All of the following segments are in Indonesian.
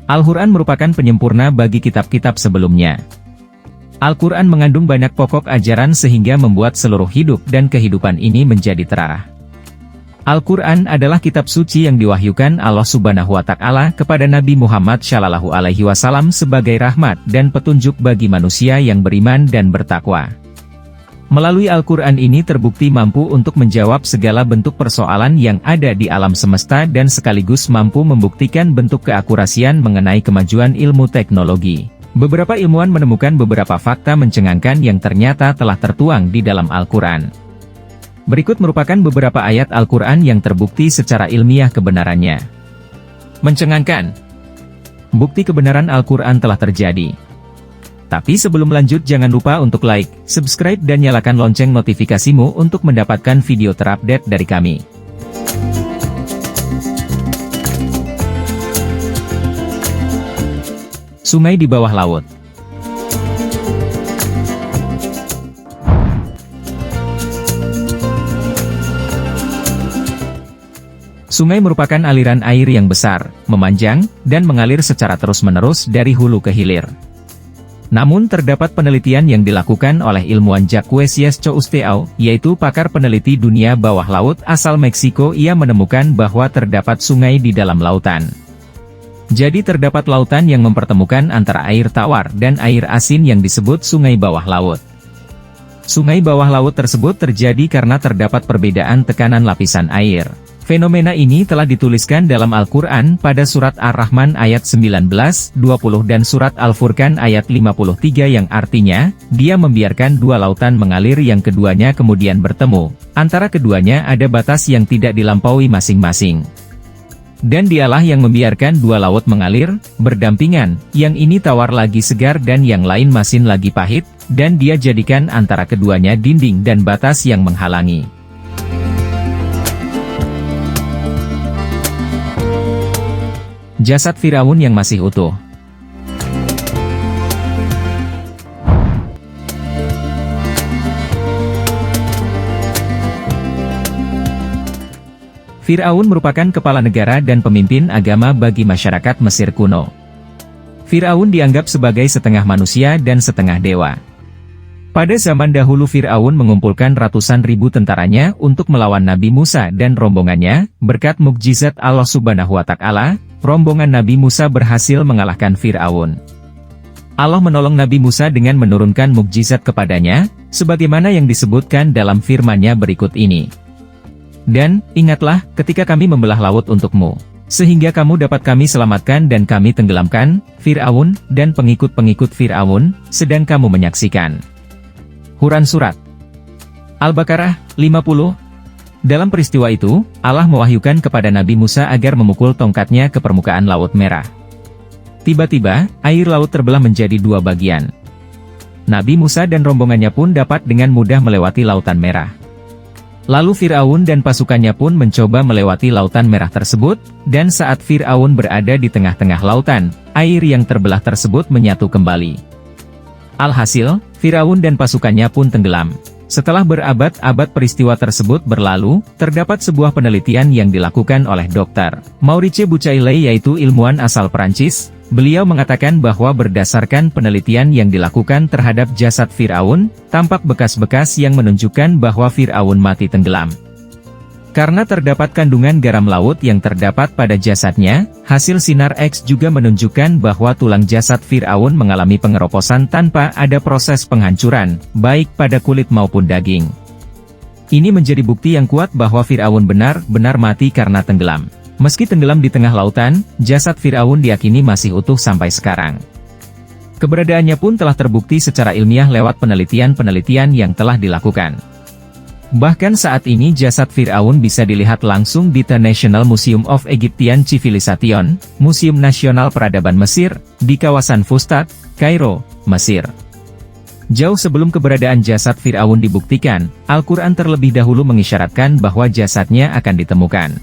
Al-Quran merupakan penyempurna bagi kitab-kitab sebelumnya. Al-Quran mengandung banyak pokok ajaran sehingga membuat seluruh hidup dan kehidupan ini menjadi terarah. Al-Quran adalah kitab suci yang diwahyukan Allah Subhanahu wa Ta'ala kepada Nabi Muhammad Shallallahu Alaihi Wasallam sebagai rahmat dan petunjuk bagi manusia yang beriman dan bertakwa. Melalui Al-Quran ini terbukti mampu untuk menjawab segala bentuk persoalan yang ada di alam semesta dan sekaligus mampu membuktikan bentuk keakurasian mengenai kemajuan ilmu teknologi. Beberapa ilmuwan menemukan beberapa fakta mencengangkan yang ternyata telah tertuang di dalam Al-Quran. Berikut merupakan beberapa ayat Al-Quran yang terbukti secara ilmiah kebenarannya. Mencengangkan. Bukti kebenaran Al-Quran telah terjadi. Tapi sebelum lanjut jangan lupa untuk like, subscribe dan nyalakan lonceng notifikasimu untuk mendapatkan video terupdate dari kami. Sungai di bawah laut. Sungai merupakan aliran air yang besar, memanjang, dan mengalir secara terus-menerus dari hulu ke hilir. Namun terdapat penelitian yang dilakukan oleh ilmuwan Jacques Cousteau, yaitu pakar peneliti dunia bawah laut asal Meksiko. Ia menemukan bahwa terdapat sungai di dalam lautan. Jadi terdapat lautan yang mempertemukan antara air tawar dan air asin yang disebut sungai bawah laut. Sungai bawah laut tersebut terjadi karena terdapat perbedaan tekanan lapisan air. Fenomena ini telah dituliskan dalam Al-Quran pada surat Ar-Rahman ayat 19, 20 dan surat Al-Furqan ayat 53 yang artinya, Dia membiarkan dua lautan mengalir yang keduanya kemudian bertemu. Antara keduanya ada batas yang tidak dilampaui masing-masing. Dan Dialah yang membiarkan dua laut mengalir, berdampingan, yang ini tawar lagi segar dan yang lain masin lagi pahit, dan Dia jadikan antara keduanya dinding dan batas yang menghalangi. Jasad Firaun yang masih utuh. Firaun merupakan kepala negara dan pemimpin agama bagi masyarakat Mesir kuno. Firaun dianggap sebagai setengah manusia dan setengah dewa. Pada zaman dahulu Firaun mengumpulkan ratusan ribu tentaranya untuk melawan Nabi Musa dan rombongannya. Berkat mukjizat Allah Subhanahu wa Ta'ala, rombongan Nabi Musa berhasil mengalahkan Firaun. Allah menolong Nabi Musa dengan menurunkan mukjizat kepadanya, sebagaimana yang disebutkan dalam firman-Nya berikut ini. Dan, ingatlah, ketika kami membelah laut untukmu, sehingga kamu dapat kami selamatkan dan kami tenggelamkan, Firaun, dan pengikut-pengikut Firaun, sedang kamu menyaksikan. Quran Surat Al-Baqarah 50. Dalam peristiwa itu, Allah mewahyukan kepada Nabi Musa agar memukul tongkatnya ke permukaan Laut Merah. Tiba-tiba, air laut terbelah menjadi dua bagian. Nabi Musa dan rombongannya pun dapat dengan mudah melewati Lautan Merah. Lalu Firaun dan pasukannya pun mencoba melewati Lautan Merah tersebut, dan saat Firaun berada di tengah-tengah lautan, air yang terbelah tersebut menyatu kembali. Alhasil, Firaun dan pasukannya pun tenggelam. Setelah berabad-abad peristiwa tersebut berlalu, terdapat sebuah penelitian yang dilakukan oleh Dr. Maurice Bucaille yaitu ilmuwan asal Perancis. Beliau mengatakan bahwa berdasarkan penelitian yang dilakukan terhadap jasad Firaun, tampak bekas-bekas yang menunjukkan bahwa Firaun mati tenggelam. Karena terdapat kandungan garam laut yang terdapat pada jasadnya, hasil sinar X juga menunjukkan bahwa tulang jasad Firaun mengalami pengeroposan tanpa ada proses penghancuran, baik pada kulit maupun daging. Ini menjadi bukti yang kuat bahwa Firaun benar-benar mati karena tenggelam. Meski tenggelam di tengah lautan, jasad Firaun diyakini masih utuh sampai sekarang. Keberadaannya pun telah terbukti secara ilmiah lewat penelitian-penelitian yang telah dilakukan. Bahkan saat ini jasad Firaun bisa dilihat langsung di The National Museum of Egyptian Civilization, Museum Nasional Peradaban Mesir, di kawasan Fustat, Kairo, Mesir. Jauh sebelum keberadaan jasad Firaun dibuktikan, Al-Quran terlebih dahulu mengisyaratkan bahwa jasadnya akan ditemukan.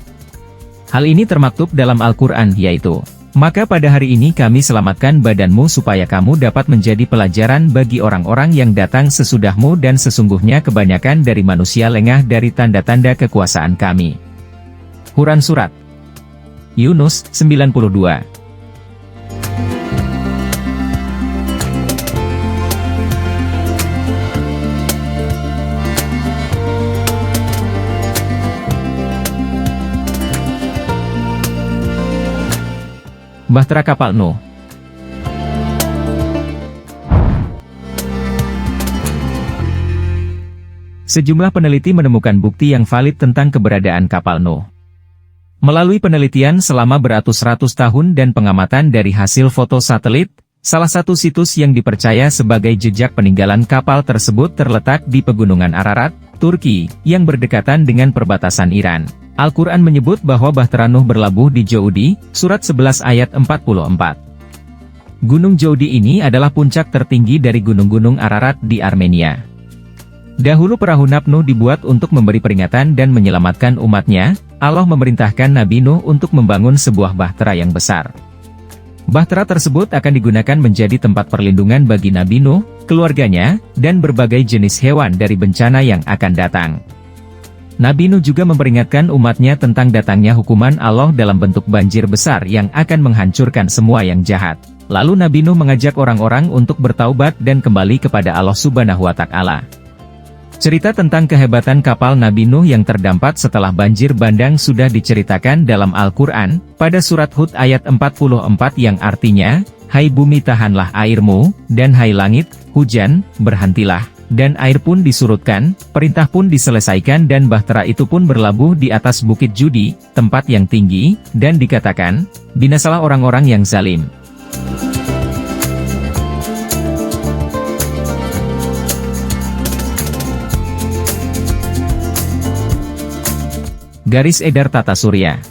Hal ini termaktub dalam Al-Quran yaitu, "Maka pada hari ini kami selamatkan badanmu supaya kamu dapat menjadi pelajaran bagi orang-orang yang datang sesudahmu dan sesungguhnya kebanyakan dari manusia lengah dari tanda-tanda kekuasaan kami." Quran Surat Yunus 92. Bahtera kapal Nuh. Sejumlah peneliti menemukan bukti yang valid tentang keberadaan kapal Nuh. Melalui penelitian selama beratus-ratus tahun dan pengamatan dari hasil foto satelit, salah satu situs yang dipercaya sebagai jejak peninggalan kapal tersebut terletak di Pegunungan Ararat, Turki, yang berdekatan dengan perbatasan Iran. Al-Quran menyebut bahwa Bahtera Nuh berlabuh di Joudi, surat 11 ayat 44. Gunung Joudi ini adalah puncak tertinggi dari gunung-gunung Ararat di Armenia. Dahulu perahu Nuh dibuat untuk memberi peringatan dan menyelamatkan umatnya. Allah memerintahkan Nabi Nuh untuk membangun sebuah bahtera yang besar. Bahtera tersebut akan digunakan menjadi tempat perlindungan bagi Nabi Nuh, keluarganya, dan berbagai jenis hewan dari bencana yang akan datang. Nabi Nuh juga memperingatkan umatnya tentang datangnya hukuman Allah dalam bentuk banjir besar yang akan menghancurkan semua yang jahat. Lalu Nabi Nuh mengajak orang-orang untuk bertaubat dan kembali kepada Allah Subhanahu wa Ta'ala. Cerita tentang kehebatan kapal Nabi Nuh yang terdampak setelah banjir bandang sudah diceritakan dalam Al-Quran, pada surat Hud ayat 44 yang artinya, "Hai bumi tahanlah airmu, dan hai langit, hujan, berhentilah." Dan air pun disurutkan, perintah pun diselesaikan dan bahtera itu pun berlabuh di atas bukit Judi, tempat yang tinggi, dan dikatakan, binasalah orang-orang yang zalim. Garis edar tata surya.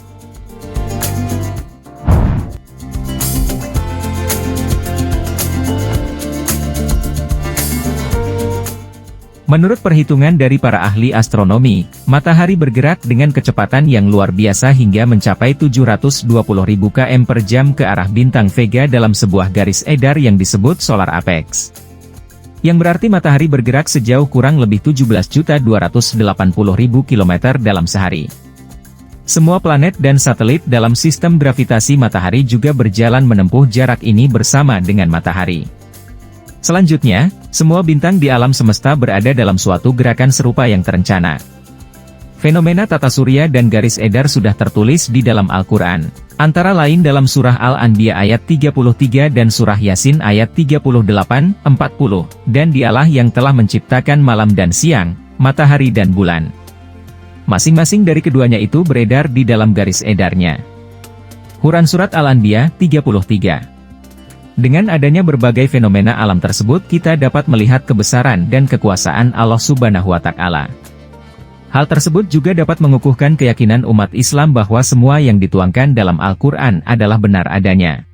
Menurut perhitungan dari para ahli astronomi, matahari bergerak dengan kecepatan yang luar biasa hingga mencapai 720.000 km per jam ke arah bintang Vega dalam sebuah garis edar yang disebut solar apex. Yang berarti matahari bergerak sejauh kurang lebih 17.280.000 km dalam sehari. Semua planet dan satelit dalam sistem gravitasi matahari juga berjalan menempuh jarak ini bersama dengan matahari. Selanjutnya, semua bintang di alam semesta berada dalam suatu gerakan serupa yang terencana. Fenomena tata surya dan garis edar sudah tertulis di dalam Al-Quran, antara lain dalam surah Al-Anbiya ayat 33 dan surah Yasin ayat 38-40, dan dialah yang telah menciptakan malam dan siang, matahari dan bulan. Masing-masing dari keduanya itu beredar di dalam garis edarnya. Quran Surat Al-Anbiya 33. Dengan adanya berbagai fenomena alam tersebut kita dapat melihat kebesaran dan kekuasaan Allah Subhanahu wa Ta'ala. Hal tersebut juga dapat mengukuhkan keyakinan umat Islam bahwa semua yang dituangkan dalam Al-Quran adalah benar adanya.